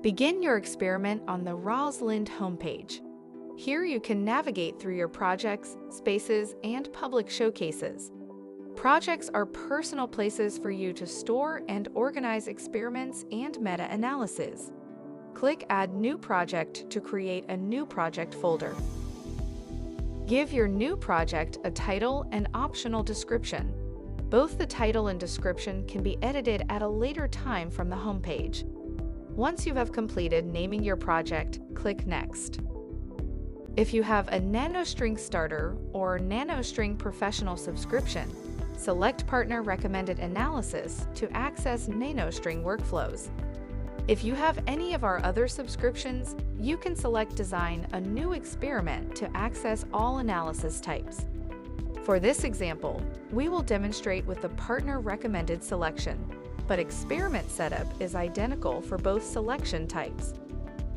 Begin your experiment on the Rosalind homepage. Here you can navigate through your projects, spaces, and public showcases. Projects are personal places for you to store and organize experiments and meta-analysis. Click Add New Project to create a new project folder. Give your new project a title and optional description. Both the title and description can be edited at a later time from the homepage. Once you have completed naming your project, click Next. If you have a NanoString Starter or NanoString Professional subscription, select Partner Recommended Analysis to access NanoString workflows. If you have any of our other subscriptions, you can select Design a new experiment to access all analysis types. For this example, we will demonstrate with the Partner Recommended selection, but experiment setup is identical for both selection types.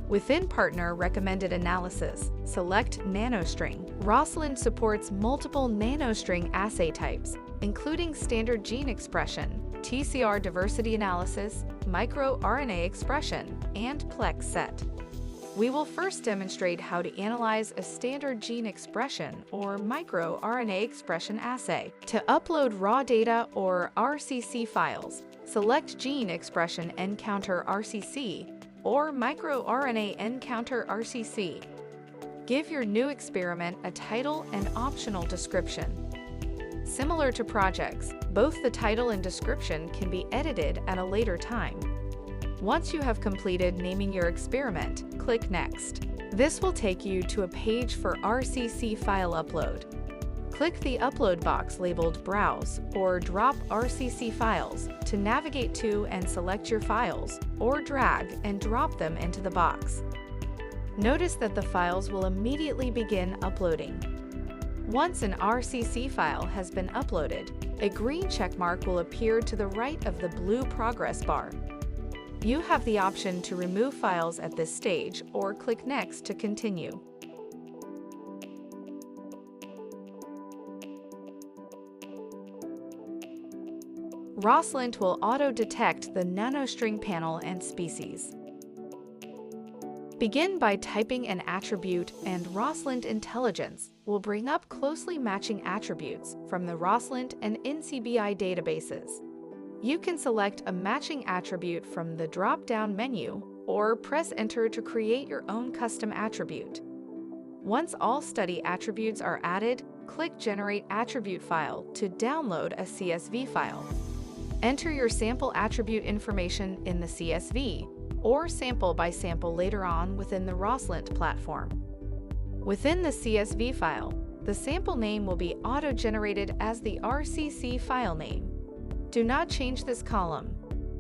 Within Partner Recommended Analysis, select NanoString. Rosalind supports multiple NanoString assay types, including standard gene expression, TCR diversity analysis, microRNA expression, and plex set. We will first demonstrate how to analyze a standard gene expression or microRNA expression assay. To upload raw data or RCC files, select Gene Expression nCounter RCC or microRNA nCounter RCC. Give your new experiment a title and optional description. Similar to projects, both the title and description can be edited at a later time. Once you have completed naming your experiment, click Next. This will take you to a page for RCC file upload. Click the upload box labeled Browse or Drop RCC Files to navigate to and select your files, or drag and drop them into the box. Notice that the files will immediately begin uploading. Once an RCC file has been uploaded, a green check mark will appear to the right of the blue progress bar. You have the option to remove files at this stage or click Next to continue. Rosalind will auto-detect the nanostring panel and species. Begin by typing an attribute, and Rosalind Intelligence will bring up closely matching attributes from the Rosalind and NCBI databases. You can select a matching attribute from the drop-down menu or press Enter to create your own custom attribute. Once all study attributes are added, click Generate Attribute File to download a CSV file. Enter your sample attribute information in the CSV, or sample by sample later on within the Rosalind platform. Within the CSV file, the sample name will be auto-generated as the RCC file name. Do not change this column.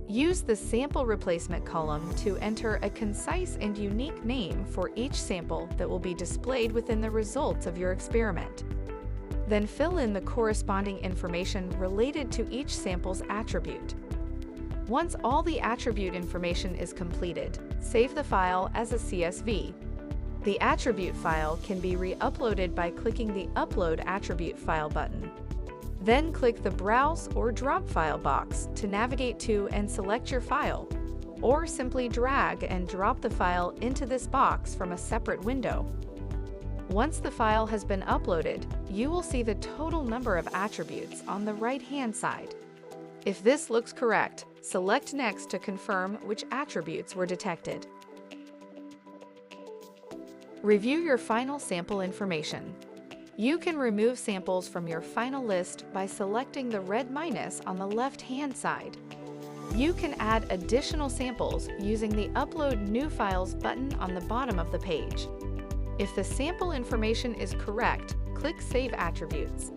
Use the sample replacement column to enter a concise and unique name for each sample that will be displayed within the results of your experiment. Then fill in the corresponding information related to each sample's attribute. Once all the attribute information is completed, save the file as a CSV. The attribute file can be re-uploaded by clicking the Upload Attribute File button. Then click the Browse or Drop File box to navigate to and select your file, or simply drag and drop the file into this box from a separate window. Once the file has been uploaded, you will see the total number of attributes on the right-hand side. If this looks correct, select Next to confirm which attributes were detected. Review your final sample information. You can remove samples from your final list by selecting the red minus on the left-hand side. You can add additional samples using the Upload New Files button on the bottom of the page. If the sample information is correct, click Save Attributes.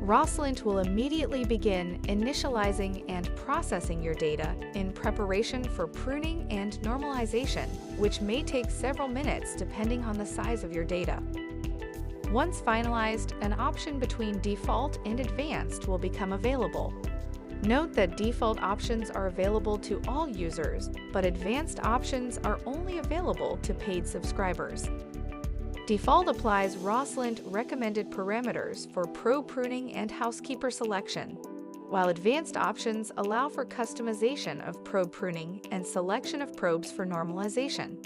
Rosalind will immediately begin initializing and processing your data in preparation for pruning and normalization, which may take several minutes depending on the size of your data. Once finalized, an option between Default and Advanced will become available. Note that default options are available to all users, but advanced options are only available to paid subscribers. Default applies Rosalind recommended parameters for pro pruning and housekeeper selection. while advanced options allow for customization of probe pruning and selection of probes for normalization.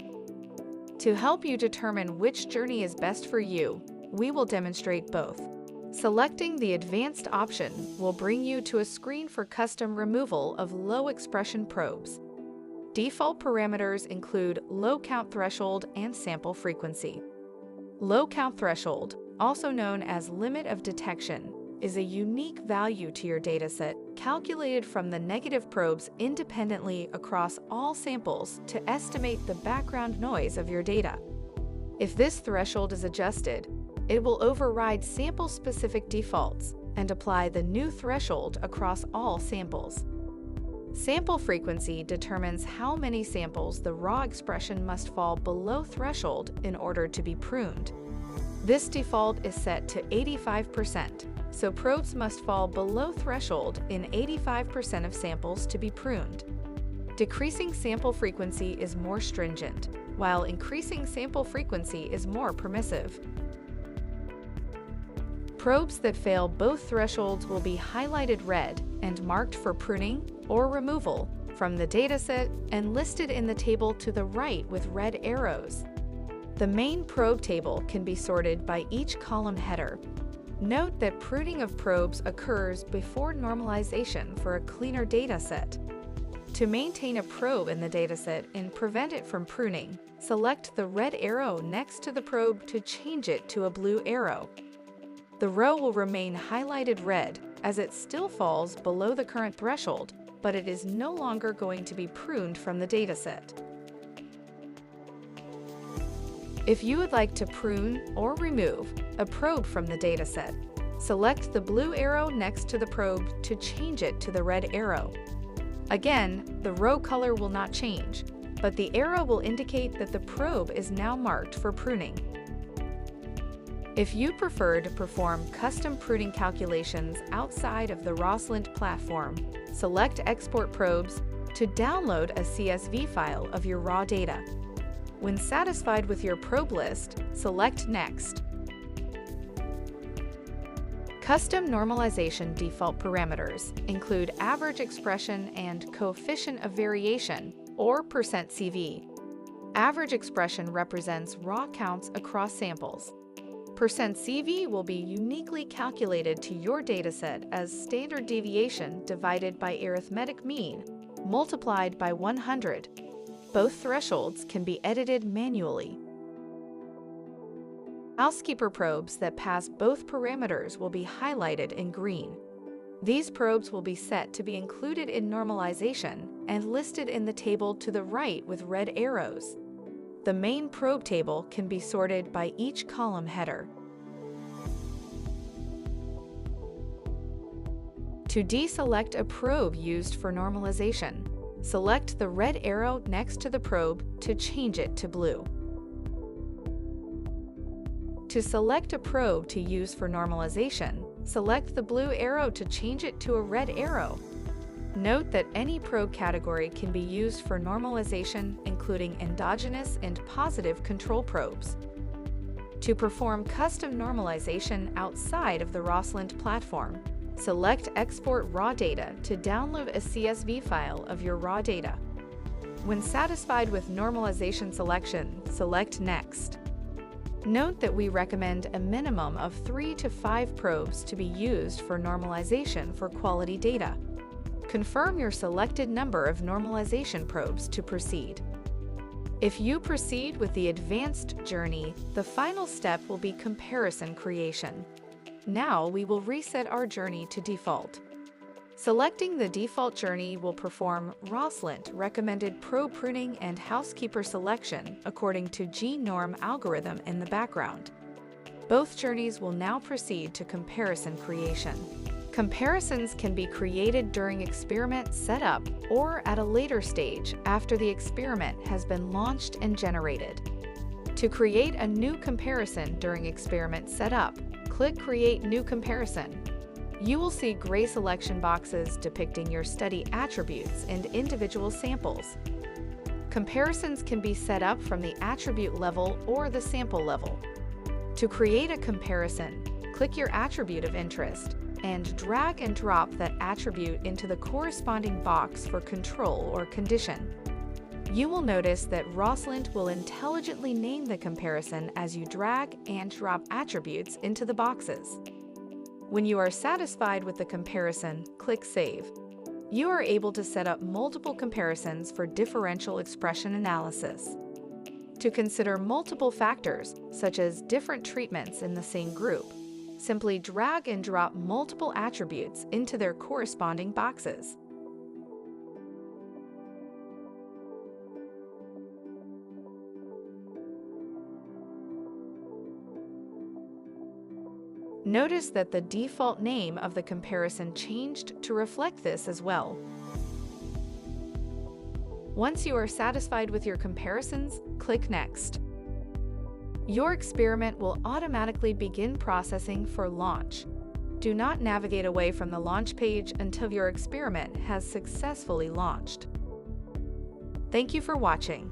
To help you determine which journey is best for you, we will demonstrate both. Selecting the advanced option will bring you to a screen for custom removal of low expression probes. Default parameters include low count threshold and sample frequency. Low count threshold, also known as limit of detection, is a unique value to your dataset calculated from the negative probes independently across all samples to estimate the background noise of your data. If this threshold is adjusted, it will override sample-specific defaults and apply the new threshold across all samples. Sample frequency determines how many samples the raw expression must fall below threshold in order to be pruned. This default is set to 85%, so probes must fall below threshold in 85% of samples to be pruned. Decreasing sample frequency is more stringent, while increasing sample frequency is more permissive. Probes that fail both thresholds will be highlighted red and marked for pruning or removal from the dataset and listed in the table to the right with red arrows. The main probe table can be sorted by each column header. Note that pruning of probes occurs before normalization for a cleaner dataset. To maintain a probe in the dataset and prevent it from pruning, select the red arrow next to the probe to change it to a blue arrow. The row will remain highlighted red as it still falls below the current threshold, but it is no longer going to be pruned from the dataset. If you would like to prune or remove a probe from the dataset, select the blue arrow next to the probe to change it to the red arrow. Again, the row color will not change, but the arrow will indicate that the probe is now marked for pruning. If you prefer to perform custom pruning calculations outside of the Rosalind platform, select Export Probes to download a CSV file of your raw data. When satisfied with your probe list, select Next. Custom normalization default parameters include average expression and coefficient of variation, or %CV. Average expression represents raw counts across samples. %CV will be uniquely calculated to your dataset as standard deviation divided by arithmetic mean, multiplied by 100. Both thresholds can be edited manually. Housekeeper probes that pass both parameters will be highlighted in green. These probes will be set to be included in normalization and listed in the table to the right with red arrows. The main probe table can be sorted by each column header. To deselect a probe used for normalization, select the red arrow next to the probe to change it to blue. To select a probe to use for normalization, select the blue arrow to change it to a red arrow. Note that any probe category can be used for normalization, including endogenous and positive control probes. To perform custom normalization outside of the Rosalind platform, select Export Raw Data to download a CSV file of your raw data. When satisfied with normalization selection, select Next. Note that we recommend a minimum of 3 to 5 probes to be used for normalization for quality data. Confirm your selected number of normalization probes to proceed. If you proceed with the advanced journey, the final step will be comparison creation. Now we will reset our journey to default. Selecting the default journey will perform Rosalind recommended probe pruning and housekeeper selection according to GNorm algorithm in the background. Both journeys will now proceed to comparison creation. Comparisons can be created during experiment setup or at a later stage after the experiment has been launched and generated. To create a new comparison during experiment setup, click Create New Comparison. You will see gray selection boxes depicting your study attributes and individual samples. Comparisons can be set up from the attribute level or the sample level. To create a comparison, click your attribute of interest, and drag and drop that attribute into the corresponding box for control or condition. You will notice that Rosalind will intelligently name the comparison as you drag and drop attributes into the boxes. When you are satisfied with the comparison, click Save. You are able to set up multiple comparisons for differential expression analysis. To consider multiple factors, such as different treatments in the same group, simply drag and drop multiple attributes into their corresponding boxes. Notice that the default name of the comparison changed to reflect this as well. Once you are satisfied with your comparisons, click Next. Your experiment will automatically begin processing for launch. Do not navigate away from the launch page until your experiment has successfully launched. Thank you for watching.